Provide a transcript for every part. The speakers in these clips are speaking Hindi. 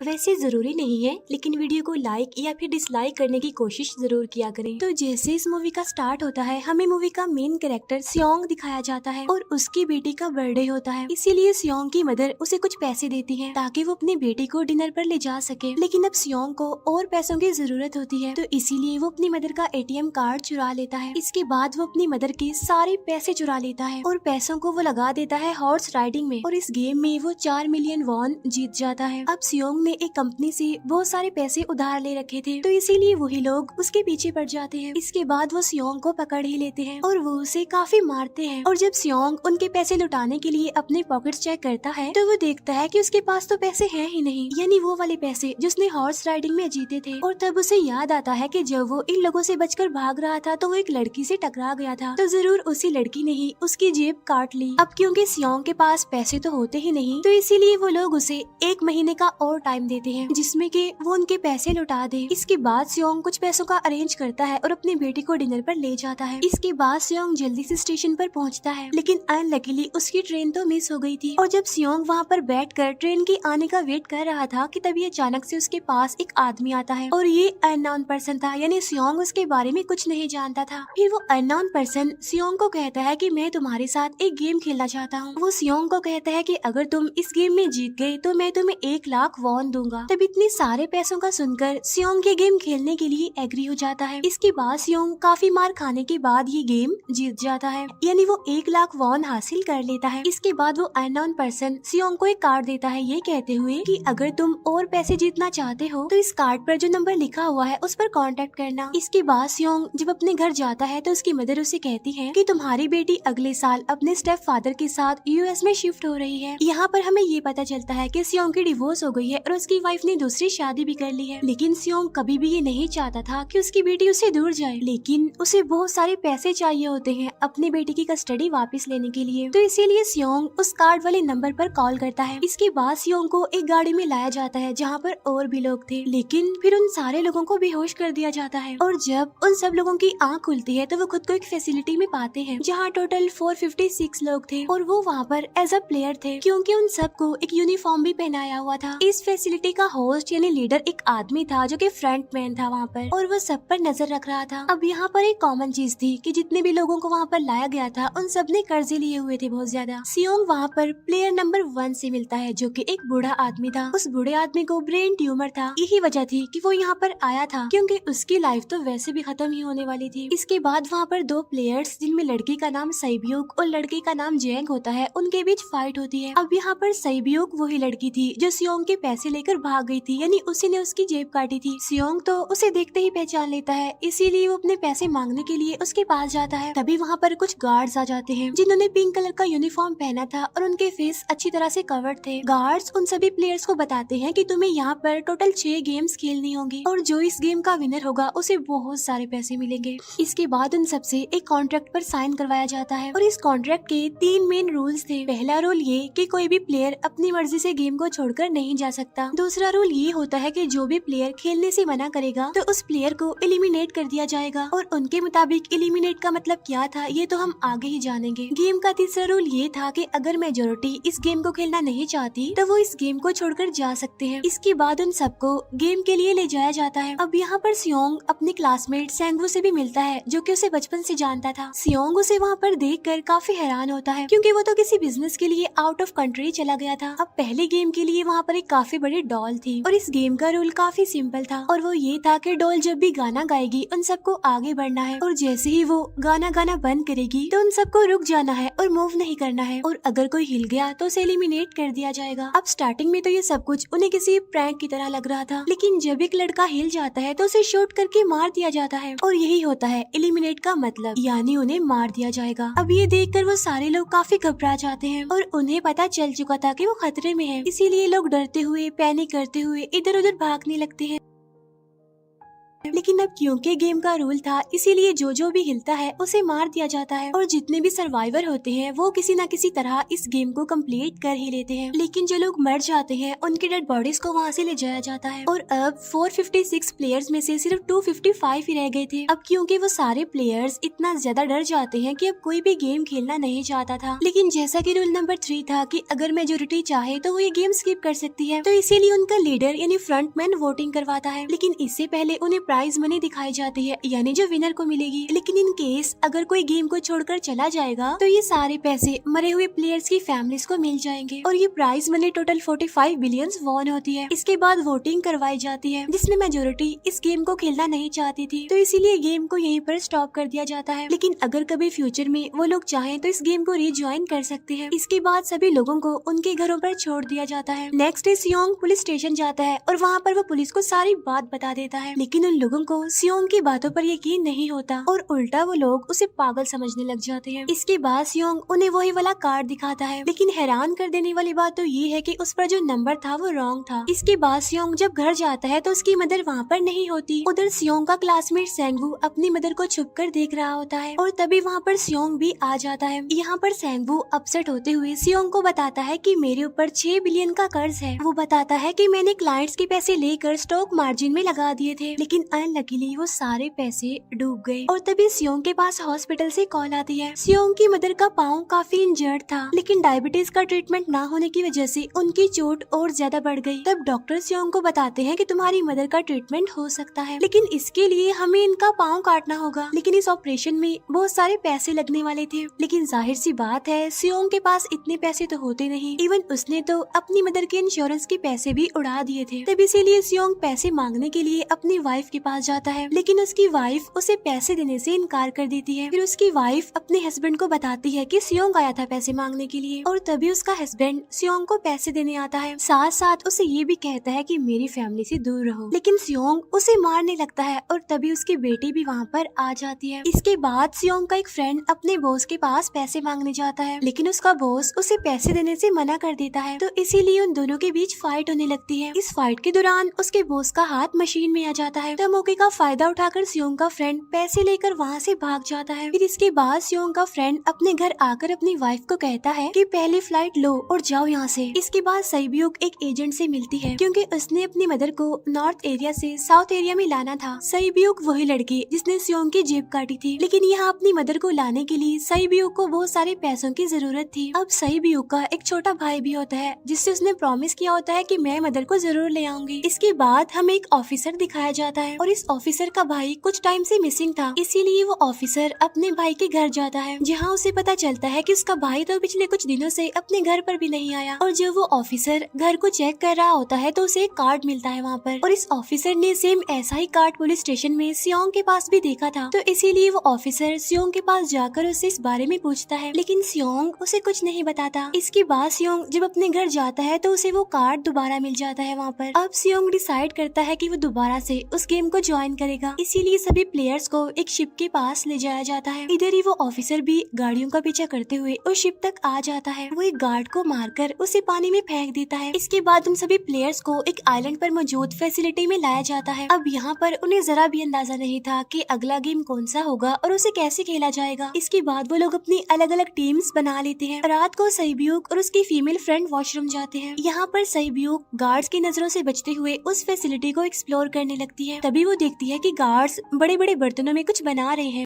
वैसे जरूरी नहीं है, लेकिन वीडियो को लाइक या फिर डिसलाइक करने की कोशिश जरूर किया करें। तो जैसे इस मूवी का स्टार्ट होता है, हमें मूवी का मेन कैरेक्टर सियोंग दिखाया जाता है और उसकी बेटी का बर्थडे होता है। इसीलिए सियोंग की मदर उसे कुछ पैसे देती है ताकि वो अपनी बेटी को डिनर पर ले जा सके। लेकिन अब सियोंग को और पैसों की जरूरत होती है, तो इसीलिए वो अपनी मदर का एटीएम कार्ड चुरा लेता है। इसके बाद वो अपनी मदर के सारे पैसे चुरा लेता है और पैसों को वो लगा देता है हॉर्स राइडिंग में, और इस गेम में वो 4 मिलियन वॉन जीत जाता है। अब सियोंग ने एक कंपनी से बहुत सारे पैसे उधार ले रखे थे, तो इसीलिए वही लोग उसके पीछे पड़ जाते हैं। इसके बाद वो सियोंग को पकड़ ही लेते हैं और वो उसे काफी मारते हैं। और जब सियोंग उनके पैसे लुटाने के लिए अपने पॉकेट्स चेक करता है, तो वो देखता है कि उसके पास तो पैसे हैं ही नहीं, यानी वो वाले पैसे जिसने हॉर्स राइडिंग में जीते थे। और तब उसे याद आता है कि जब वो इन लोगों से बचकर भाग रहा था तो वो एक लड़की से टकरा गया था, तो जरूर उसी लड़की ने ही उसकी जेब काट ली। अब क्योंकि सियोंग के पास पैसे तो होते ही नहीं, तो इसीलिए वो लोग उसे 1 महीने का और टाइम देते हैं जिसमें कि वो उनके पैसे लौटा दे। इसके बाद सियोंग कुछ पैसों का अरेंज करता है और अपनी बेटी को डिनर पर ले जाता है। इसके बाद सियोंग जल्दी से स्टेशन पर पहुंचता है, लेकिन अनलकीली उसकी ट्रेन तो मिस हो गई थी। और जब सियोंग वहां पर बैठकर ट्रेन की आने का वेट कर रहा था कि तभी अचानक से उसके पास एक आदमी आता है, और ये अननोन पर्सन था, यानी सियोंग उसके बारे में कुछ नहीं जानता था। फिर वो अननोन पर्सन सियोंग को कहता है कि मैं तुम्हारे साथ एक गेम खेलना चाहता हूँ। वो सियोंग को कहता है कि अगर तुम इस गेम में जीत गए तो मैं तुम्हें 1 लाख वॉन दूंगा। तब इतने सारे पैसों का सुनकर सियोंग ये गेम खेलने के लिए एग्री हो जाता है। इसके बाद सियोंग काफी मार खाने के बाद ये गेम जीत जाता है, यानी वो 1 लाख वॉन हासिल कर लेता है। इसके बाद वो अननोन पर्सन सियोंग को एक कार्ड देता है, ये कहते हुए कि अगर तुम और पैसे जीतना चाहते हो तो इस कार्ड पर जो नंबर लिखा हुआ है उस पर कांटेक्ट करना। इसके बाद सियोंग जब अपने घर जाता है तो उसकी मदर उसे कहती है कि तुम्हारी बेटी अगले साल अपने स्टेप फादर के साथ यूएस में शिफ्ट हो रही है। यहाँ पर हमें ये पता चलता है कि सियोंग की डिवोर्स हो गई है और उसकी वाइफ ने दूसरी शादी भी कर ली है। लेकिन सियोंग कभी भी ये नहीं चाहता था कि उसकी बेटी उससे दूर जाए, लेकिन उसे बहुत सारे पैसे चाहिए होते हैं अपनी बेटी की कस्टडी वापस लेने के लिए, तो इसीलिए सियोंग उस कार्ड वाले नंबर पर कॉल करता है। इसके बाद सियोंग को एक गाड़ी में लाया जाता है जहाँ पर और भी लोग थे, लेकिन फिर उन सारे लोगों को बेहोश कर दिया जाता है। और जब उन सब लोगों की आँख खुलती है तो वो खुद को एक फैसिलिटी में पाते हैं जहाँ टोटल 456 लोग थे, और वो वहाँ पर एज अ प्लेयर थे क्योंकि उन सबको एक यूनिफॉर्म भी पहनाया हुआ था। इस फैसिलिटी का होस्ट यानी लीडर एक आदमी था जो कि फ्रंट मैन था वहाँ पर, और वो सब पर नजर रख रहा था। अब यहाँ पर एक कॉमन चीज थी कि जितने भी लोगों को वहाँ पर लाया गया था उन सब ने कर्जे लिए हुए थे बहुत ज्यादा। सियोंग वहाँ पर प्लेयर नंबर 1 से मिलता है जो कि एक बूढ़ा आदमी था। उस बूढ़े आदमी को ब्रेन ट्यूमर था, यही वजह थी कि वो यहाँ पर आया था क्योंकि उसकी लाइफ तो वैसे भी खत्म ही होने वाली थी। इसके बाद वहाँ पर 2 प्लेयर्स जिनमें लड़की का नाम सैब्यूक और लड़के का नाम जेंग होता है, उनके बीच फाइट होती है। अब यहाँ पर सैब्यूक वही लड़की थी जो सियोंग के पैसे लेकर भाग गई थी, यानी उसी ने उसकी जेब काटी थी। सियोंग तो उसे देखते ही पहचान लेता है, इसीलिए वो अपने पैसे मांगने के लिए उसके पास जाता है। तभी वहाँ पर कुछ गार्ड्स आ जाते हैं जिन्होंने पिंक कलर का यूनिफॉर्म पहना था और उनके फेस अच्छी तरह से कवर्ड थे। गार्ड्स उन सभी प्लेयर्स को बताते हैं कि तुम्हें यहाँ पर टोटल 6 गेम्स खेलनी होंगी और जो इस गेम का विनर होगा उसे बहुत सारे पैसे मिलेंगे। इसके बाद उन सबसे एक कॉन्ट्रैक्ट पर साइन करवाया जाता है और इस कॉन्ट्रैक्ट के 3 मेन रूल्स थे। पहला रूल ये कि कोई भी प्लेयर अपनी मर्जी से गेम को छोड़कर नहीं जा सकता। दूसरा रूल ये होता है कि जो भी प्लेयर खेलने से मना करेगा तो उस प्लेयर को एलिमिनेट कर दिया जाएगा, और उनके मुताबिक एलिमिनेट का मतलब क्या था ये तो हम आगे ही जानेंगे। गेम का तीसरा रूल ये था कि अगर मेजोरिटी इस गेम को खेलना नहीं चाहती तो वो इस गेम को छोड़कर जा सकते हैं। इसके बाद उन सबको गेम के लिए ले जाया जाता है। अब यहाँ पर सियोंग अपने क्लासमेट सेंगवू से भी मिलता है जो कि उसे बचपन से जानता था। सियोंग उसे वहाँ पर देखकर काफी हैरान होता है क्योंकि वो तो किसी बिजनेस के लिए आउट ऑफ कंट्री चला गया था। अब पहले गेम के लिए वहाँ पर एक काफी बड़ी डॉल थी और इस गेम का रूल काफी सिंपल था, और वो ये था कि डॉल जब भी गाना गाएगी उन सबको आगे बढ़ना है, और जैसे ही वो गाना गाना बंद करेगी तो उन सबको रुक जाना है और मूव नहीं करना है, और अगर कोई हिल गया तो उसे एलिमिनेट कर दिया जाएगा। अब स्टार्टिंग में तो ये सब कुछ उन्हें किसी प्रैंक की तरह लग रहा था, लेकिन जब एक लड़का हिल जाता है तो उसे शूट करके मार दिया जाता है, और यही होता है एलिमिनेट का मतलब, यानी उन्हें मार दिया जाएगा। अब ये देखकर वो सारे लोग काफी घबरा जाते हैं और उन्हें पता चल चुका था कि वो खतरे में है, इसीलिए लोग डरते हुए पैनिक करते हुए इधर उधर भागने लगते हैं। लेकिन अब क्योंकि गेम का रूल था इसीलिए जो भी हिलता है उसे मार दिया जाता है और जितने भी सर्वाइवर होते हैं वो किसी न किसी तरह इस गेम को कंप्लीट कर ही लेते हैं। लेकिन जो लोग मर जाते हैं उनकी डेड बॉडीज को वहाँ से ले जाया जाता है और अब 456 प्लेयर्स में से सिर्फ 255 ही रह गए थे। अब क्योंकि वो सारे प्लेयर्स इतना ज्यादा डर जाते हैं कि अब कोई भी गेम खेलना नहीं चाहता था। लेकिन जैसा कि रूल नंबर 3 था कि अगर मेजोरिटी चाहे तो वो ये गेम स्किप कर सकती है, तो इसीलिए उनका लीडर यानी फ्रंटमैन वोटिंग करवाता है। लेकिन इससे पहले उन्हें प्राइज मनी दिखाई जाती है यानी जो विनर को मिलेगी। लेकिन इन केस अगर कोई गेम को छोड़कर चला जाएगा तो ये सारे पैसे मरे हुए प्लेयर्स की फैमिलीज को मिल जाएंगे और ये prize money total 45 billion won होती है। इसके बाद वोटिंग करवाई जाती है जिसमें मेजोरिटी इस गेम को खेलना नहीं चाहती थी, तो इसीलिए गेम को यहीं पर स्टॉप कर दिया जाता है। लेकिन अगर कभी फ्यूचर में वो लोग चाहें तो इस गेम को रीज्वाइन कर सकते हैं। इसके बाद सभी लोगों को उनके घरों पर छोड़ दिया जाता है। नेक्स्ट डे सियोंग पुलिस स्टेशन जाता है और वहाँ पर वो पुलिस को सारी बात बता देता है। लेकिन उन लोगों को सियोंग की बातों पर यकीन नहीं होता और उल्टा वो लोग उसे पागल समझने लग जाते हैं। इसके बाद सियोंग उन्हें वही वाला कार्ड दिखाता है, लेकिन हैरान कर देने वाली बात तो ये है कि उस पर जो नंबर था वो रॉन्ग था। इसके बाद सियोंग जब घर जाता है तो उसकी मदर वहाँ पर नहीं होती। उधर सियोंग का क्लासमेट सेंगवू अपनी मदर को छुपकर देख रहा होता है और तभी वहाँ पर सियोंग भी आ जाता है। यहाँ पर सेंगवू अपसेट होते हुए सियोंग को बताता है कि मेरे ऊपर 6 बिलियन का कर्ज है। वो बताता है कि मैंने क्लाइंट्स के पैसे लेकर स्टॉक मार्जिन में लगा दिए थे, लेकिन अनलकीली वो सारे पैसे डूब गए। और तभी सियोंग के पास हॉस्पिटल से कॉल आती है। सियोंग की मदर का पाँव काफी इंजर्ड था, लेकिन डायबिटीज का ट्रीटमेंट ना होने की वजह से उनकी चोट और ज्यादा बढ़ गई। तब डॉक्टर सियोंग को बताते हैं कि तुम्हारी मदर का ट्रीटमेंट हो सकता है, लेकिन इसके लिए हमें इनका पाँव काटना होगा। लेकिन इस ऑपरेशन में बहुत सारे पैसे लगने वाले थे। लेकिन जाहिर सी बात है सियोंग के पास इतने पैसे तो होते नहीं। इवन उसने तो अपनी मदर के इंश्योरेंस के पैसे भी उड़ा दिए थे। तब इसीलिए सियोंग पैसे मांगने के लिए अपनी वाइफ के पास जाता है, लेकिन उसकी वाइफ उसे पैसे देने से इनकार कर देती है। फिर उसकी वाइफ अपने हस्बैंड को बताती है कि सियोंग आया था पैसे मांगने के लिए और तभी उसका हस्बैंड सियोंग को पैसे देने आता है। साथ साथ उसे ये भी कहता है कि मेरी फैमिली से दूर रहो। लेकिन सियोंग उसे मारने लगता है और तभी उसकी बेटी भी वहाँ पर आ जाती है। इसके बाद सियोंग का एक फ्रेंड अपने बॉस के पास पैसे मांगने जाता है, लेकिन उसका बॉस उसे पैसे देने से मना कर देता है, तो इसीलिए उन दोनों के बीच फाइट होने लगती है। इस फाइट के दौरान उसके बॉस का हाथ मशीन में आ जाता है, तो मौके का फायदा उठाकर सियोंग का फ्रेंड पैसे लेकर वहाँ से भाग जाता है। फिर इसके बाद सियोंग का फ्रेंड अपने घर आकर अपनी वाइफ को कहता है कि पहली फ्लाइट लो और जाओ यहाँ से। इसके बाद सईब्यूक एक एजेंट से मिलती है क्योंकि उसने अपनी मदर को नॉर्थ एरिया से साउथ एरिया में लाना था। सईब्यूक वही लड़की जिसने सियोंग की जेब काटी थी, लेकिन यहाँ अपनी मदर को लाने के लिए सईब्यूक को बहुत सारे पैसों की जरूरत थी। अब सईब्यूक का एक छोटा भाई भी होता है जिससे उसने प्रॉमिस किया होता है कि मैं मदर को जरूर ले आऊंगी। इसके बाद हमें एक ऑफिसर दिखाया जाता है और इस ऑफिसर का भाई कुछ टाइम से मिसिंग था, इसीलिए वो ऑफिसर अपने भाई के घर जाता है, जहाँ उसे पता चलता है कि उसका भाई तो पिछले कुछ दिनों से अपने घर पर भी नहीं आया। और जब वो ऑफिसर घर को चेक कर रहा होता है तो उसे एक कार्ड मिलता है वहाँ पर, और इस ऑफिसर ने सेम ऐसा ही कार्ड पुलिस स्टेशन में सियोंग के पास भी देखा था, तो इसीलिए वो ऑफिसर सियोंग के पास जाकर उससे इस बारे में पूछता है, लेकिन सियोंग उसे कुछ नहीं बताता। इसके बाद सियोंग जब अपने घर जाता है तो उसे वो कार्ड दोबारा मिल जाता है वहाँ पर। अब सियोंग डिसाइड करता है कि वो दोबारा से उस गेम को ज्वाइन करेगा, इसीलिए सभी प्लेयर्स को एक शिप के पास ले जाया जाता है। इधर ही वो ऑफिसर भी गाड़ियों का पीछा करते हुए उस शिप तक आ जाता है। वो एक गार्ड को मारकर उसे पानी में फेंक देता है। इसके बाद उन सभी प्लेयर्स को एक आइलैंड पर मौजूद फैसिलिटी में लाया जाता है। अब यहाँ पर उन्हें जरा भी अंदाजा नहीं था कि अगला गेम कौन सा होगा और उसे कैसे खेला जाएगा। इसके बाद वो लोग अपनी अलग अलग टीम्स बना लेते हैं। रात को सईब्यूक और उसकी फीमेल फ्रेंड वॉशरूम जाते हैं। यहाँ पर सईब्यूक गार्ड्स की नजरों से बचते हुए उस फैसिलिटी को एक्सप्लोर करने लगती है। तभी वो देखती है कि गार्ड्स बड़े बड़े बर्तनों में कुछ बना रहे हैं,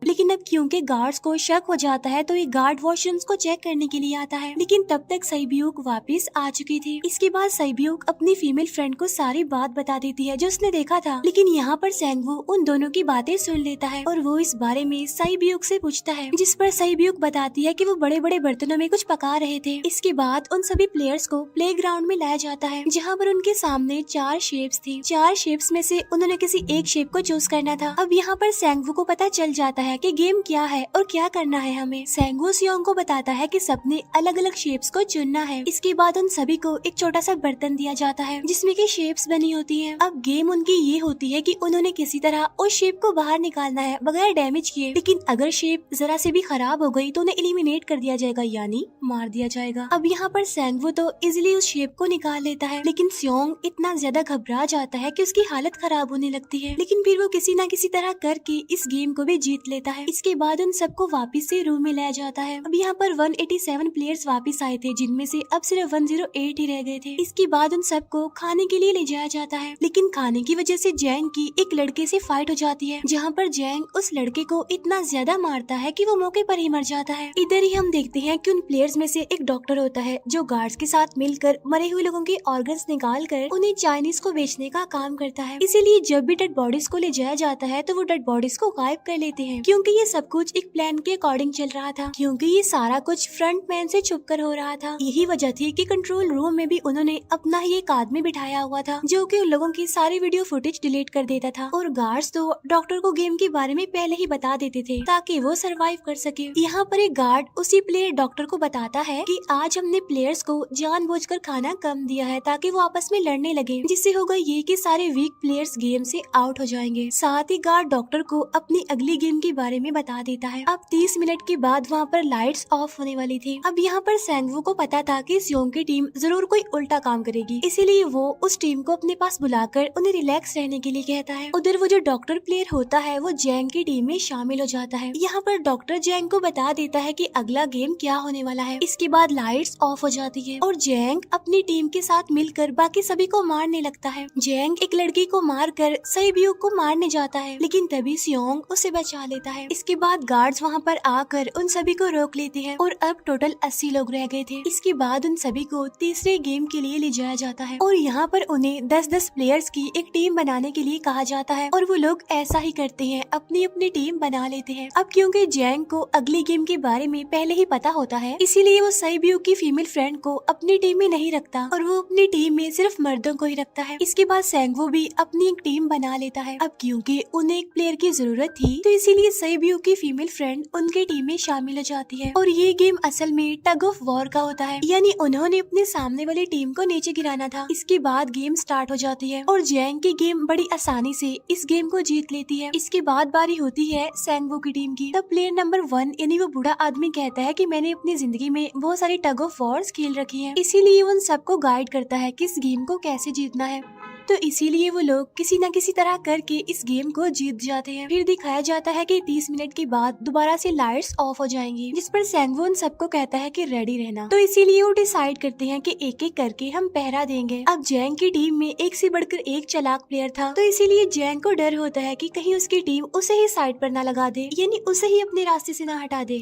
लेकिन अब क्योंकि गार्ड्स को शक हो जाता है तो ये गार्ड वॉशरूम्स को चेक करने के लिए आता है, लेकिन तब तक सईब्यूक वापस आ चुकी थी। इसके बाद सईब्यूक अपनी फीमेल फ्रेंड को सारी बात बता देती है जो उसने देखा था, लेकिन यहाँ पर सेंगवू उन दोनों की बातें सुन लेता है और वो इस बारे में सईब्यूक से पूछता है, जिस पर सईब्यूक बताती है कि वो बड़े बड़े बर्तनों में कुछ पका रहे थे। इसके बाद उन सभी प्लेयर्स को प्ले ग्राउंड में लाया जाता है, जहाँ पर उनके सामने 4 शेप्स थी। 4 शेप्स में से उन्होंने किसी एक शेप को चूज करना था। अब यहाँ पर सेंगवू को पता चल जाता है कि गेम क्या है और क्या करना है हमें। सेंगवू सियोंग को बताता है कि सबने अलग अलग शेप्स को चुनना है। इसके बाद उन सभी को एक छोटा सा बर्तन दिया जाता है जिसमें की शेप्स बनी होती है। अब गेम उनकी ये होती है कि उन्होंने किसी तरह उस शेप को बाहर निकालना है बगैर डैमेज किए, लेकिन अगर शेप जरा से भी खराब हो गई तो उन्हें एलिमिनेट कर दिया जाएगा, यानी मार दिया जाएगा। अब यहाँ पर सेंगवू तो इजिली उस शेप को निकाल लेता है, लेकिन सियोंग इतना ज्यादा घबरा जाता है कि उसकी हालत खराब होने लगती है, लेकिन फिर वो किसी न किसी तरह करके इस गेम को भी जीत लेता है। इसके बाद उन सबको वापस से रूम में लाया जाता है। अब यहाँ पर 187 प्लेयर्स वापस आए थे, जिनमें से अब सिर्फ 108 ही रह गए थे। इसके बाद उन सबको खाने के लिए ले जाया जाता है, लेकिन खाने की वजह से जैंग की एक लड़के से फाइट हो जाती है, जहाँ पर जैंग उस लड़के को इतना ज्यादा मारता है कि वो मौके पर ही मर जाता है। इधर ही हम देखते हैं कि उन प्लेयर्स में से एक डॉक्टर होता है जो गार्ड्स के साथ मिलकर मरे हुए लोगों के ऑर्गन्स निकाल कर उन्हें चाइनीज को बेचने का काम करता है। इसीलिए जब भी डेड बॉडीज को ले जाया जाता है तो वो डेड बॉडीज को गायब कर लेते हैं, क्योंकि ये सब कुछ एक प्लान के अकॉर्डिंग चल रहा था, क्योंकि ये सारा कुछ फ्रंट मैन से छुप कर हो रहा था। यही वजह थी कि कंट्रोल रूम में भी उन्होंने अपना ही एक आदमी बिठाया हुआ था जो कि उन लोगों की सारी वीडियो फुटेज डिलीट कर देता था, और गार्ड्स तो डॉक्टर को गेम के बारे में पहले ही बता देते थे ताकि वो सरवाइव कर सके। यहाँ पर एक गार्ड उसी प्लेयर डॉक्टर को बताता है कि आज हमने प्लेयर्स को जानबूझकर खाना कम दिया है ताकि वो आपस में लड़ने लगे, जिससे होगा ये कि सारे वीक प्लेयर्स गेम से आउट हो जाएंगे। साथ ही गार्ड डॉक्टर को अपनी अगली गेम के बारे में बता देता है। अब 30 मिनट के बाद वहाँ पर लाइट्स ऑफ होने वाली थी। अब यहाँ पर सेंगवू को पता था कि सियोंग की टीम जरूर कोई उल्टा काम करेगी, इसीलिए वो उस टीम को अपने पास बुलाकर उन्हें रिलैक्स रहने के लिए कहता है। उधर वो जो डॉक्टर प्लेयर होता है वो जैंग की टीम में शामिल हो जाता है। यहाँ पर डॉक्टर जैंग को बता देता है कि अगला गेम क्या होने वाला है। इसके बाद लाइट्स ऑफ हो जाती है और जैंग अपनी टीम के साथ मिलकर बाकी सभी को मारने लगता है। जैंग एक लड़की को मारकर सईब्यू को मारने जाता है, लेकिन तभी सियोंग उसे बचा लेता है। इसके बाद गार्ड्स वहाँ पर आकर उन सभी को रोक लेते हैं और अब टोटल 80 लोग रह गए थे। इसके बाद उन सभी को तीसरे गेम के लिए ले जाया जाता है और यहाँ पर उन्हें 10-10 प्लेयर्स की एक टीम बनाने के लिए कहा जाता है, और वो लोग ऐसा ही करते हैं, अपनी अपनी टीम बना लेते हैं। अब क्योंकि जैंग को अगली गेम के बारे में पहले ही पता होता है, इसीलिए वो सईब्यू की फीमेल फ्रेंड को अपनी टीम में नहीं रखता और वो अपनी टीम में सिर्फ मर्दों को ही रखता है। इसके बाद सेंगवू भी अपनी एक टीम बना लेता है। अब क्योंकि उन्हें एक प्लेयर की जरूरत थी तो इसीलिए सईब्यू की फीमेल फ्रेंड उनके टीम में शामिल हो जाती है, और ये गेम असल में टग ऑफ वॉर का होता है, यानी उन्होंने अपने सामने वाली टीम को नीचे गिराना था। इसके बाद गेम स्टार्ट हो जाती है और जैंग की गेम बड़ी आसानी से इस गेम को जीत लेती है। इसके बाद बारी होती है सेंगवू की टीम की। तब प्लेयर नंबर 1 यानी वो बूढ़ा आदमी कहता है कि मैंने अपनी जिंदगी में बहुत सारी टग ऑफ वॉर्स खेल रखी हैं, इसीलिए उन सबको गाइड करता है कि इस गेम को कैसे जीतना है। तो इसीलिए वो लोग किसी न किसी तरह करके इस गेम को जीत जाते हैं। फिर दिखाया जाता है कि 30 मिनट के बाद दोबारा से लाइट्स ऑफ हो जाएंगी, जिस पर सेंगवू उन सबको कहता है कि रेडी रहना। तो इसीलिए वो डिसाइड करते हैं कि एक एक करके हम पहरा देंगे। अब जैंग की टीम में एक से बढ़कर एक चालाक प्लेयर था, तो इसीलिए जैंग को डर होता है कि कहीं उसकी टीम उसे ही साइड पर न लगा दे, यानी उसे ही अपने रास्ते से न हटा दे।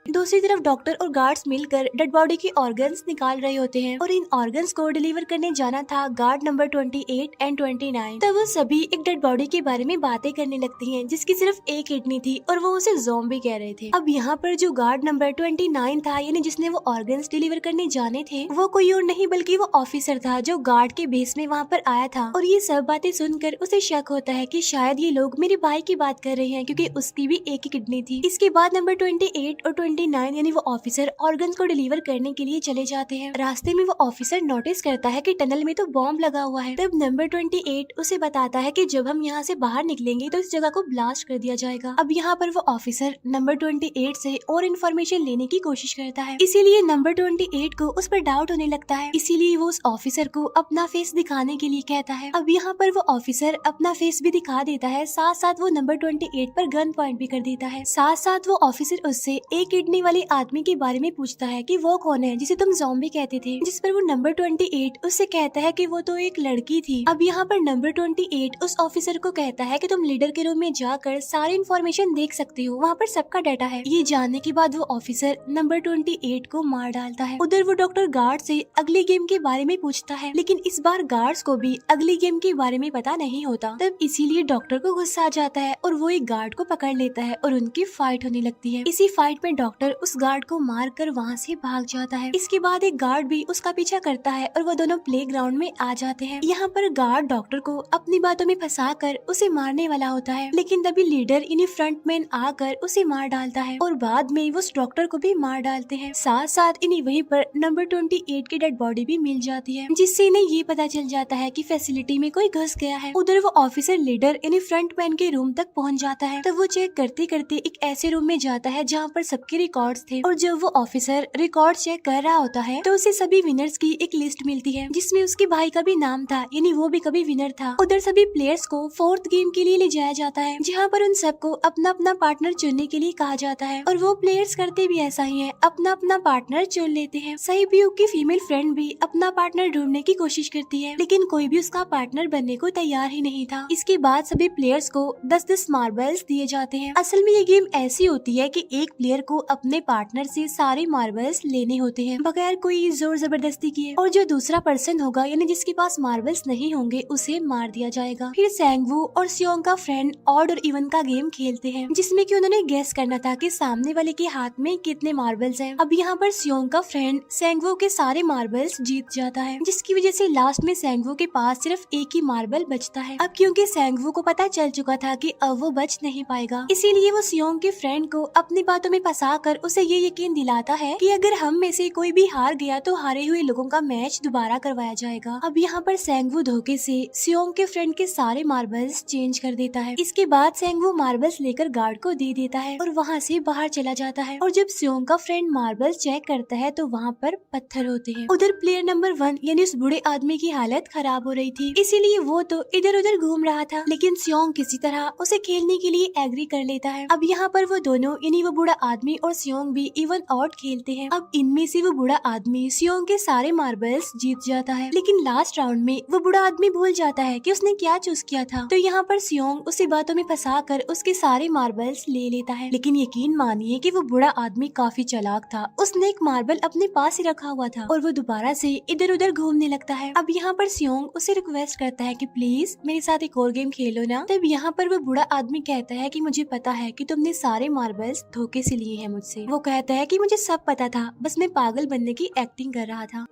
दूसरी तरफ डॉक्टर और गार्ड्स मिलकर डेड बॉडी की ऑर्गन्स निकाल रहे होते हैं और इन ऑर्गन्स को डिलीवर करने जाना था गार्ड नंबर 28 एंड 29। तब वो सभी एक डेड बॉडी के बारे में बातें करने लगती हैं जिसकी सिर्फ एक किडनी थी और वो उसे ज़ॉम्बी कह रहे थे। अब यहाँ पर जो गार्ड नंबर 29 था, यानी जिसने वो ऑर्गन्स डिलीवर करने जाने थे, वो कोई और नहीं बल्कि वो ऑफिसर था जो गार्ड के बेस में वहाँ पर आया था। और ये सब बातें सुनकर उसे शक होता है कि शायद ये लोग मेरे भाई की बात कर रहे हैं, क्योंकि उसकी भी एक ही किडनी थी। इसके बाद नंबर 28 और 29 यानी वो ऑफिसर ऑर्गन्स को डिलीवर करने के लिए चले जाते हैं। रास्ते में वो ऑफिसर नोटिस करता है कि टनल में तो बॉम्ब लगा हुआ है। तब नंबर 28 उसे बताता है कि जब हम यहाँ से बाहर निकलेंगे तो इस जगह को ब्लास्ट कर दिया जाएगा। अब यहाँ पर वो ऑफिसर नंबर 28 से और इन्फॉर्मेशन लेने की कोशिश करता है, इसीलिए नंबर 28 को उस पर डाउट होने लगता है, इसीलिए वो उस ऑफिसर को अपना फेस दिखाने के लिए कहता है। अब यहाँ पर वो ऑफिसर अपना फेस भी दिखा देता है, साथ साथ वो नंबर 28 पर गन पॉइंट भी कर देता है। साथ साथ वो ऑफिसर उससे एक किडनी वाले आदमी के बारे में पूछता है कि वो कौन है जिसे तुम ज़ॉम्बी कहते थे, जिस पर वो नंबर 28 उससे कहता है कि वो तो एक लड़की थी। अब यहाँ पर नंबर 28 उस ऑफिसर को कहता है कि तुम लीडर के रूम में जाकर सारी इन्फॉर्मेशन देख सकते हो, वहाँ पर सबका डाटा है। ये जानने के बाद वो ऑफिसर नंबर 28 को मार डालता है। उधर वो डॉक्टर गार्ड से अगली गेम के बारे में पूछता है, लेकिन इस बार गार्ड्स को भी अगली गेम के बारे में पता नहीं होता। तब इसीलिए डॉक्टर को गुस्सा आ जाता है और वो एक गार्ड को पकड़ लेता है और उनकी फाइट होने लगती है। इसी फाइट में डॉक्टर डॉक्टर उस गार्ड को मार कर वहाँ से भाग जाता है। इसके बाद एक गार्ड भी उसका पीछा करता है और वो दोनों प्लेग्राउंड में आ जाते हैं। यहाँ पर गार्ड डॉक्टर को अपनी बातों में फंसा कर उसे मारने वाला होता है, लेकिन तभी लीडर यानी फ्रंटमैन आकर उसे मार डालता है और बाद में वो उस डॉक्टर को भी मार डालते हैं। साथ साथ इन्हें वहीं पर नंबर 28 की डेड बॉडी भी मिल जाती है, जिससे इन्हें ये पता चल जाता है कि फैसिलिटी में कोई घुस गया है। उधर वो ऑफिसर लीडर यानी फ्रंटमैन के रूम तक पहुंच जाता है। तब वो चेक करते करते एक ऐसे रूम में जाता है जहाँ पर सबके रिकॉर्ड्स थे, और जब वो ऑफिसर रिकॉर्ड चेक कर रहा होता है तो उसे सभी विनर्स की एक लिस्ट मिलती है, जिसमें उसके भाई का भी नाम था, यानी वो भी कभी विनर था। उधर सभी प्लेयर्स को 4th गेम के लिए ले जाया जाता है, जहाँ पर उन सबको अपना अपना पार्टनर चुनने के लिए कहा जाता है, और वो प्लेयर्स करते भी ऐसा ही है, अपना अपना पार्टनर चुन लेते हैं। सहीब्यूक की फीमेल फ्रेंड भी अपना पार्टनर ढूंढने की कोशिश करती है, लेकिन कोई भी उसका पार्टनर बनने को तैयार ही नहीं था। इसके बाद सभी प्लेयर्स को 10-10 मार्बल्स दिए जाते हैं। असल में ये गेम ऐसी होती है कि एक प्लेयर को अपने पार्टनर से सारे मार्बल्स लेने होते हैं बगैर कोई जोर जबरदस्ती किए, और जो दूसरा पर्सन होगा यानी जिसके पास मार्बल्स नहीं होंगे उसे मार दिया जाएगा। फिर सैंगवू और सियोंग का फ्रेंड ऑड और इवन का गेम खेलते हैं, जिसमें कि उन्होंने गेस करना था कि सामने वाले के हाथ में कितने मार्बल्स हैं। अब यहाँ पर सियोंग का फ्रेंड सैंगवू के सारे मार्बल्स जीत जाता है, जिसकी वजह से लास्ट में सैंगवू के पास सिर्फ एक ही मार्बल बचता है। अब क्योंकि सैंगवू को पता चल चुका था कि अब वो बच नहीं पाएगा, इसीलिए वो सियोंग के फ्रेंड को अपनी बातों में फंसा कर उसे ये यकीन दिलाता है कि अगर हम में से कोई भी हार गया तो हारे हुए लोगों का मैच दोबारा करवाया जाएगा। अब यहाँ पर सैंगवू धोखे से सियोंग के फ्रेंड के सारे मार्बल्स चेंज कर देता है। इसके बाद सैंगवू मार्बल्स लेकर गार्ड को दे देता है और वहाँ से बाहर चला जाता है, और जब सियोंग का फ्रेंड मार्बल्स चेक करता है तो वहाँ पर पत्थर होते हैं। उधर प्लेयर नंबर 1 यानी उस बूढ़े आदमी की हालत खराब हो रही थी, इसीलिए वो तो इधर उधर घूम रहा था, लेकिन सियोंग किसी तरह उसे खेलने के लिए एग्री कर लेता है। अब यहाँ पर वो दोनों यानी वो बूढ़ा आदमी और सियोंग भी इवन आउट खेलते हैं। अब इनमें से वो बूढ़ा आदमी सियोंग के सारे मार्बल्स जीत जाता है, लेकिन लास्ट राउंड में वो बूढ़ा आदमी भूल जाता है कि उसने क्या चूज किया था। तो यहाँ पर सियोंग उसे बातों में फंसा कर उसके सारे मार्बल्स ले लेता है, लेकिन यकीन मानिए कि वो बूढ़ा आदमी काफी चालाक था। उसने एक मार्बल अपने पास ही रखा हुआ था और वो दोबारा से इधर उधर घूमने लगता है। अब यहाँ पर सियोंग उसे रिक्वेस्ट करता है कि प्लीज मेरे साथ एक और गेम खेलो ना। तब यहाँ पर वो बूढ़ा आदमी कहता है कि मुझे पता है कि तुमने सारे मार्बल्स धोखे से लिए हैं मुझसे। वो कहता है कि मुझे सब पता था, बस मैं पागल बनने की एक्टिंग कर रहा था।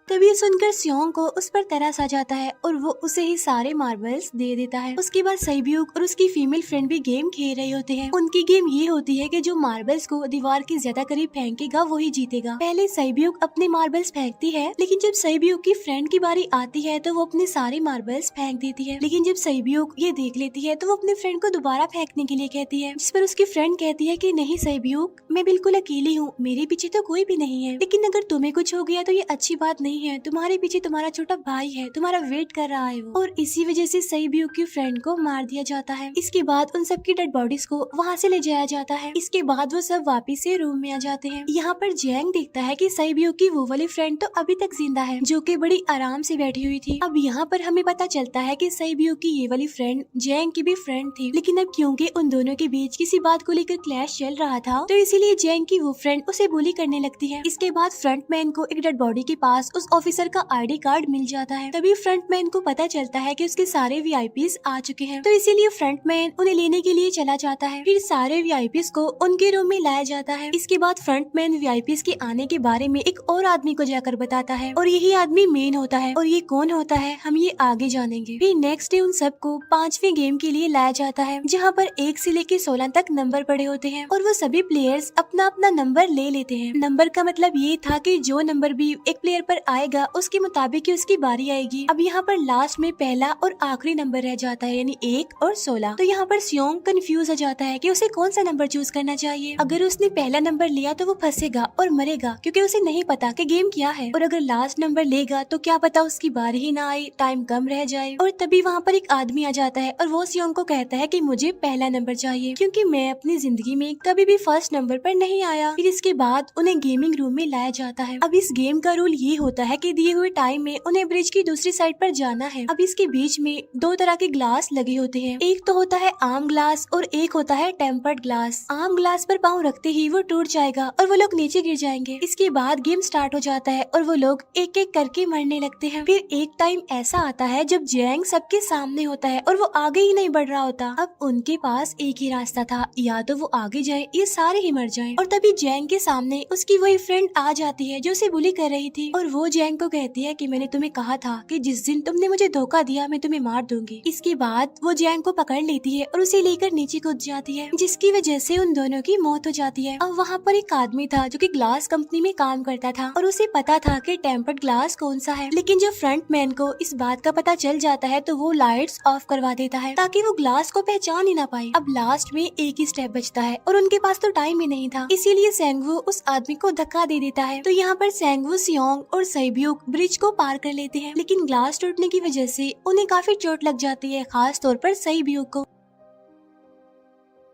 तभी सुनकर सियोंग को उस पर तरस आ जाता है और वो उसे ही सारे मार्बल्स दे देता है। उसके बाद सहीब्यूक और उसकी फीमेल फ्रेंड भी गेम खेल रहे होते हैं। उनकी गेम ये होती है कि जो मार्बल्स को दीवार के ज्यादा करीब फेंकेगा वही जीतेगा। पहले सहीब्यूक अपने मार्बल्स फेंकती है, लेकिन जब सहीब्यूक की फ्रेंड की बारी आती है तो वो अपने सारे मार्बल्स फेंक देती है। लेकिन जब सहीब्यूक ये देख लेती है तो वो अपने फ्रेंड को दोबारा फेंकने के लिए कहती है, जिस पर उसकी फ्रेंड कहती है कि नहीं सहीब्यूक, मैं बिल्कुल अकेली हूँ, मेरे पीछे तो कोई भी नहीं है, लेकिन अगर तुम्हें कुछ हो गया तो ये अच्छी बात नहीं है, तुम्हारे पीछे तुम्हारा छोटा भाई है, तुम्हारा वेट कर रहा है वो। और इसी वजह से सहीब्यूक की फ्रेंड को मार दिया जाता है। इसके बाद उन सबकी डेड बॉडीज को वहाँ से ले जाया जाता है। इसके बाद वो सब वापिस से रूम में आ जाते हैं। यहाँ पर जैंग देखता है कि सहीब्यूक की वो वाली फ्रेंड तो अभी तक जिंदा है, जो कि बड़ी आराम से बैठी हुई थी। अब यहाँ पर हमें पता चलता है कि सहीब्यूक की ये वाली फ्रेंड जैंग की भी फ्रेंड थी, लेकिन अब क्योंकि उन दोनों के बीच किसी बात को लेकर क्लैश चल रहा था तो इसीलिए जैंग की वो फ्रेंड उसे बुली करने लगती है। इसके बाद फ्रंटमैन को एक डेड बॉडी के पास उस ऑफिसर का आईडी कार्ड मिल जाता है। तभी फ्रंटमैन को पता चलता है कि उसके सारे वीआईपीज आ चुके हैं, तो इसीलिए फ्रंटमैन उन्हें लेने के लिए चला जाता है। फिर सारे वीआईपीज को उनके रूम में लाया जाता है। इसके बाद फ्रंटमैन वीआईपीज के आने के बारे में एक और आदमी को जाकर बताता है, और यही आदमी मेन होता है। और ये कौन होता है हम ये आगे जानेंगे। फिर नेक्स्ट डे उन सबको 5वें गेम के लिए लाया जाता है, जहाँ पर 1 से लेकर 16 तक नंबर पड़े होते हैं, और वो सभी प्लेयर्स अपना अपना नंबर ले लेते हैं। नंबर का मतलब ये था कि जो नंबर भी एक प्लेयर पर आएगा उसके मुताबिक उसकी बारी आएगी। अब यहाँ पर लास्ट में पहला और आखिरी नंबर रह जाता है, यानी 1 और 16। तो यहाँ पर सियोंग कंफ्यूज हो जाता है कि उसे कौन सा नंबर चूज करना चाहिए। अगर उसने पहला नंबर लिया तो वो फंसेगा और मरेगा, क्योंकि उसे नहीं पता कि गेम क्या है। और अगर लास्ट नंबर लेगा तो क्या पता उसकी बारी ही ना आए, टाइम कम रह जाए। और तभी वहाँ पर एक आदमी आ जाता है और वो सियोंग को कहता है कि मुझे पहला नंबर चाहिए, क्योंकि मैं अपनी जिंदगी में कभी भी फर्स्ट नंबर पर नहीं आया। फिर इसके बाद उन्हें गेमिंग रूम में लाया जाता है। अब इस गेम का रूल ये होता है कि दिए हुए टाइम में उन्हें ब्रिज की दूसरी साइड पर जाना है। अब इसके बीच में दो तरह के ग्लास लगे होते हैं, एक तो होता है आम ग्लास और एक होता है टेम्पर्ड ग्लास। आम ग्लास पर पाँव रखते ही वो टूट जाएगा और वो लोग नीचे गिर जाएंगे। इसके बाद गेम स्टार्ट हो जाता है और वो लोग एक एक करके मरने लगते हैं। फिर एक टाइम ऐसा आता है जब जैंग सबके सामने होता है और वो आगे ही नहीं बढ़ रहा होता। अब उनके पास एक ही रास्ता था, या तो वो आगे जाए या सारे ही मर जाएं। और तभी जैंग के सामने उसकी वही फ्रेंड आ जाती है जो उसे बुली कर रही थी, और वो जैंग को कहती है कि मैंने तुम्हें कहा था कि जिस दिन तुमने मुझे धोखा दिया मैं तुम्हें मार दूंगी। इसके बाद वो जैंग को पकड़ लेती है और उसे लेकर नीचे कूद जाती है, जिसकी वजह से उन दोनों की मौत हो जाती है। अब वहाँ पर एक आदमी था जो कि ग्लास कंपनी में काम करता था और उसे पता था कि टेम्पर्ड ग्लास कौन सा है, लेकिन जब फ्रंट मैन को इस बात का पता चल जाता है तो वो लाइट्स ऑफ करवा देता है ताकि वो ग्लास को पहचान ही ना पाए। अब लास्ट में एक ही स्टेप बचता है और उनके पास तो टाइम ही नहीं था, इसीलिए सेंगवू उस आदमी को धक्का दे देता है। तो यहाँ पर सेंगवू, सियोंग और सैब्यूक ब्रिज को पार कर लेते हैं, लेकिन ग्लास टूटने की वजह से उन्हें काफी चोट लग जाती है, खास तौर पर सैब्यूक को।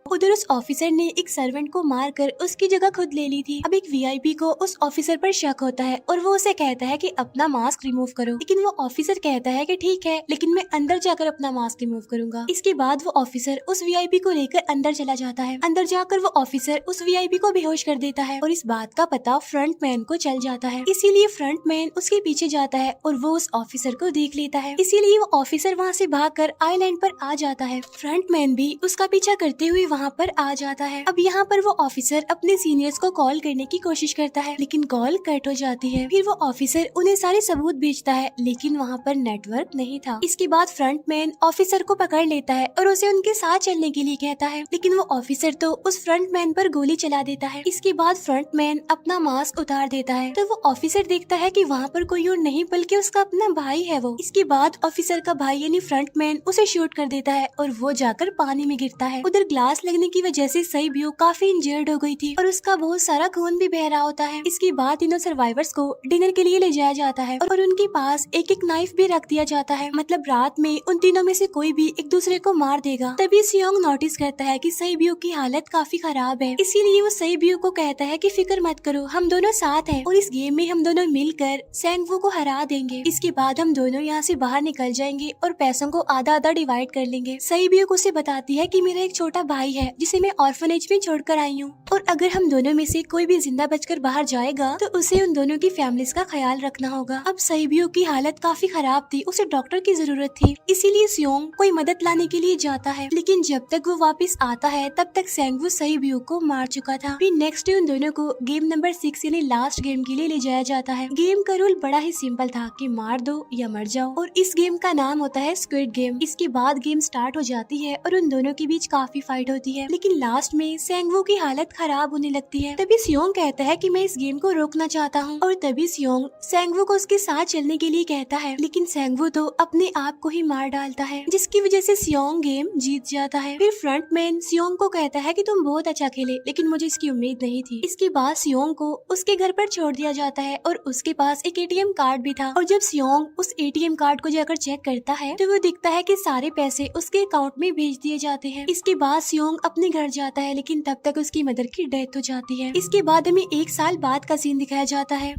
उधर उस ऑफिसर ने एक सर्वेंट को मारकर उसकी जगह खुद ले ली थी। अब एक वीआईपी को उस ऑफिसर पर शक होता है और वो उसे कहता है कि अपना मास्क रिमूव करो, लेकिन वो ऑफिसर कहता है कि ठीक है, लेकिन मैं अंदर जाकर अपना मास्क रिमूव करूंगा। इसके बाद वो ऑफिसर उस वीआईपी को लेकर अंदर चला जाता है। अंदर जाकर वो ऑफिसर उस वीआईपी को बेहोश कर देता है और इस बात का पता फ्रंट मैन को चल जाता है, इसीलिए फ्रंट मैन उसके पीछे जाता है और वो उस ऑफिसर को देख लेता है, इसीलिए वो ऑफिसर वहाँ से भागकर आइलैंड पर आ जाता है। फ्रंट मैन भी उसका पीछा करते हुए वहाँ पर आ जाता है। अब यहाँ पर वो ऑफिसर अपने सीनियर्स को कॉल करने की कोशिश करता है, लेकिन कॉल कट हो जाती है। फिर वो ऑफिसर उन्हें सारे सबूत भेजता है, लेकिन वहाँ पर नेटवर्क नहीं था। इसके बाद फ्रंट मैन ऑफिसर को पकड़ लेता है और उसे उनके साथ चलने के लिए कहता है, लेकिन वो ऑफिसर तो उस फ्रंट मैन पर गोली चला देता है। इसके बाद फ्रंट मैन अपना मास्क उतार देता है, तो वो ऑफिसर देखता है कि वहाँ पर कोई और नहीं बल्कि उसका अपना भाई है वो। इसके बाद ऑफिसर का भाई यानी फ्रंट मैन उसे शूट कर देता है और वो जाकर पानी में गिरता है। उधर ग्लास लगने की वजह से सैब्यूक काफी इंजर्ड हो गई थी और उसका बहुत सारा खून भी बह रहा होता है। इसके बाद तीनों सर्वाइवर्स को डिनर के लिए ले जाया जाता है और उनके पास एक एक नाइफ भी रख दिया जाता है, मतलब रात में उन तीनों में से कोई भी एक दूसरे को मार देगा। तभी सियोंग नोटिस करता है कि सैब्यूक की हालत काफी खराब है, इसीलिए वो सैब्यूक को कहता है कि फिक्र मत करो, हम दोनों साथ हैं और इस गेम में हम दोनों मिलकर सेंगवू को हरा देंगे। इसके बाद हम दोनों यहाँ से बाहर निकल जाएंगे और पैसों को आधा आधा डिवाइड कर लेंगे। सैब्यूक उसे बताती है कि मेरा एक छोटा भाई है जिसे मैं ऑर्फनेज में छोड़कर आई हूँ, और अगर हम दोनों में से कोई भी जिंदा बचकर बाहर जाएगा तो उसे उन दोनों की फैमिलीज का ख्याल रखना होगा। अब सैब्यूक की हालत काफी खराब थी, उसे डॉक्टर की जरूरत थी, इसीलिए सियोंग कोई मदद लाने के लिए जाता है, लेकिन जब तक वो वापस आता है तब तक सेंगवू सैब्यूक को मार चुका था। फिर नेक्स्ट डे उन दोनों को गेम नंबर 6 यानी लास्ट गेम के लिए ले जाया जाता है। गेम का रूल बड़ा ही सिंपल था कि मार दो या मर जाओ, और इस गेम का नाम होता है स्क्विड गेम। इसके बाद गेम स्टार्ट हो जाती है और उन दोनों के बीच काफी फाइट होती है, लेकिन लास्ट में सेंगवू की हालत खराब होने लगती है। तभी सियोंग कहता है कि मैं इस गेम को रोकना चाहता हूँ, और तभी सियोंग सेंगवू को उसके साथ चलने के लिए कहता है, लेकिन सेंगवू तो अपने आप को ही मार डालता है, जिसकी वजह से सियोंग गेम जीत जाता है। फिर फ्रंट मैन सियोंग को कहता है कि तुम बहुत अच्छा खेले, लेकिन मुझे इसकी उम्मीद नहीं थी। इसके बाद सियोंग को उसके घर पर छोड़ दिया जाता है और उसके पास एक एटीएम कार्ड भी था, और जब सियोंग उस एटीएम कार्ड को जाकर चेक करता है तो वो दिखता है कि सारे पैसे उसके अकाउंट में भेज दिए जाते हैं। इसके बाद सियोंग अपने घर जाता है, लेकिन तब तक उसकी मदर की डेथ हो जाती है। इसके बाद हमें 1 साल बाद का सीन दिखाया जाता है,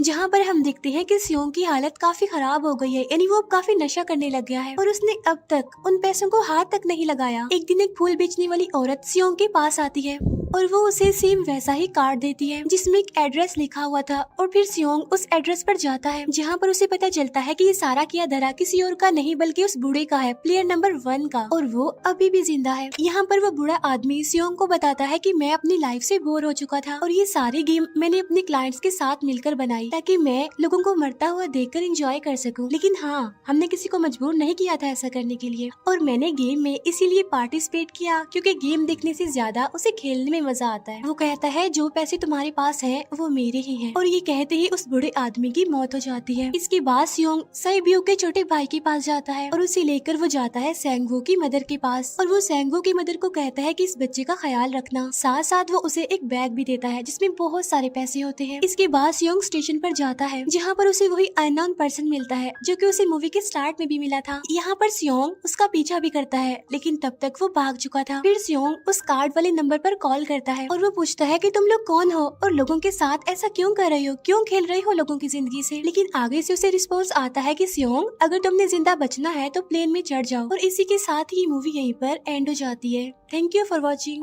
जहाँ पर हम देखते हैं कि सियोंग की हालत काफी खराब हो गई है, यानी वो अब काफी नशा करने लग गया है और उसने अब तक उन पैसों को हाथ तक नहीं लगाया। एक दिन एक फूल बेचने वाली औरत सियोंग के पास आती है और वो उसे सेम वैसा ही कार्ड देती है जिसमें एक एड्रेस लिखा हुआ था, और फिर सियोंग उस एड्रेस पर जाता है, जहाँ पर उसे पता चलता है कि ये सारा किया धरा किसी और का नहीं बल्कि उस बूढ़े का है, प्लेयर नंबर 1 का, और वो अभी भी जिंदा है। यहाँ पर वो बूढ़ा आदमी सियोंग को बताता है कि मैं अपनी लाइफ से बोर हो चुका था और ये सारी गेम मैंने अपने क्लाइंट्स के साथ मिलकर बनाई ताकि मैं लोगों को मरता हुआ देखकर एंजॉय कर सकूं, लेकिन हाँ, हमने किसी को मजबूर नहीं किया था ऐसा करने के लिए, और मैंने गेम में इसीलिए पार्टिसिपेट किया क्योंकि गेम देखने से ज्यादा उसे खेलने में मजा आता है। वो कहता है जो पैसे तुम्हारे पास हैं वो मेरे ही हैं, और ये कहते ही उस बूढ़े आदमी की मौत हो जाती है। इसके बाद सियोंग सैब्यूक के छोटे भाई के पास जाता है और उसे लेकर वो जाता है सेंगवू की मदर के पास, और वो सेंगवू की मदर को कहता है कि इस बच्चे का ख्याल रखना, साथ साथ वो उसे एक बैग भी देता है जिसमें बहुत सारे पैसे होते हैं। इसके बाद सियोंग स्टेशन पर जाता है, जहाँ पर उसे वही अननोन पर्सन मिलता है जो कि उसे मूवी के स्टार्ट में भी मिला था। यहाँ पर सियोंग उसका पीछा भी करता है, लेकिन तब तक वो भाग चुका था। फिर सियोंग उस कार्ड वाले नंबर पर कॉल करता है और वो पूछता है कि तुम लोग कौन हो और लोगों के साथ ऐसा क्यों कर रही हो, क्यों खेल रही हो लोगों की जिंदगी से। लेकिन आगे से उसे रिस्पॉन्स आता है कि सियोंग, अगर तुमने जिंदा बचना है तो प्लेन में चढ़ जाओ। और इसी के साथ ये मूवी यहीं पर एंड हो जाती है। Thank you for watching.